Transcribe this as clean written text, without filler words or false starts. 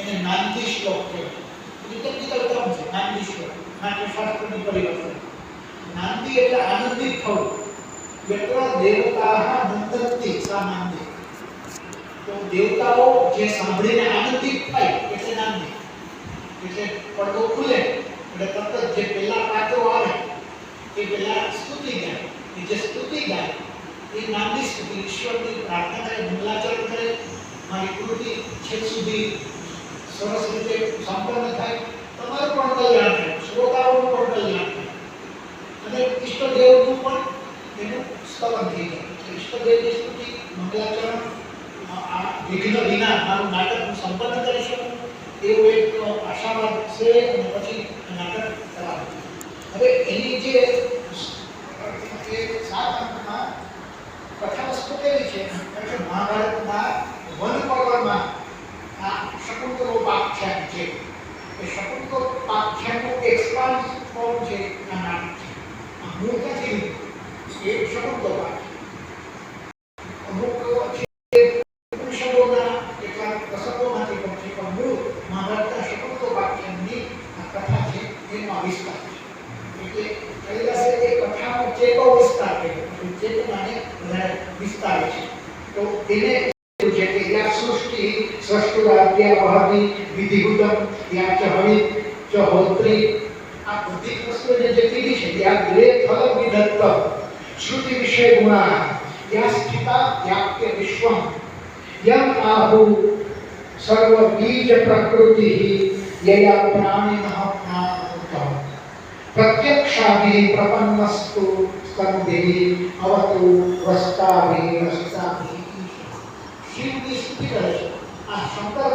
એને નાંદી શ્લોક કહેવાય. એ ટેકનિકલ ટર્મ છે નાંદી શ્લોક, નાટ્યશાસ્ત્રની પરિભાષા. નાંદી એટલે આનંદિત થવું. યત્ર દેવતાઃ નંદન્તિ સા નાંદી. તો દેવતાઓ જે સાંભળીને આનંદિત થાય એટલે નાંદી. એટલે પડદો ખુલે એટલે તરત જે પહેલા પાત્રો આવે એ પહેલા સ્તુતિ ગાય. એ જે સ્તુતિ ગાય એ નાંદી સ્તુતિ, ઈશ્વરની પ્રાર્થના કરે, મંગલાચરણ કરે, મારી કૃતિ છેક સુધી સરસ રીતે સંપન્ન થાય, તમારું પણ કલ્યાણ થાય, શ્રોતાઓનું પણ કલ્યાણ થાય અને ઈષ્ટદેવનું પણ એનું સ્તવન થઈ જાય. ઈષ્ટદેવની સ્તુતિ, મંગલાચરણ, આ વિઘ્ન વિના મારું નાટક હું સંપન્ન કરી શકું એવો એક આશાવાદ છે અને પછી નાટક કરાવે. હવે એની જે સાત અંકમાં કથા વસ્તુ કેવી છે કે મહાભારતના વન પર્વમાં આ શકુંતલોપાખ્યાન છે. એ શકુંતલોપાખ્યાનનું એક્સપાન્સ ફોર્મ છે આ નાટક છે. આ મૂળ નથી એ શકુંતલોપાખ્યાન. અમુક ઉપનિષદોના કેટલાક પ્રસંગોમાંથી પણ છે, પણ મૂળ મહાભારતના શકુંતલોપાખ્યાનની આ કથા છે એનો આ વિસ્તાર છે. એટલે કૈલાસે એ કથાનો ચેતો વિસ્તાર કર્યો, ચેતનાને વધારે વિસ્તાર છે. તો એને છે કે યા સૃષ્ટિ સ્રષ્ટુરાદ્યા વહતિ વિધિભૂતમ યા ચ હવિ ચ હોત્રી. આ બધી વસ્તુને જે કીધી છે યા ગ્રે ફલ વિધત્ત શ્રુતિ વિષય ગુણા યા સ્થિતા વ્યાપ્ય વિશ્વમ યમ આહુ સર્વ બીજ પ્રકૃતિ યયા પ્રાણિનઃ જ્ઞાનમૃતઃ પ્રત્યક્ષાભિ પ્રપન્નસ્તુ સ્કંદેહિ અવતુ વસ્તાભિ રસ્તાભિ. શિવની સ્તુતિ કરે છે. આ શંકર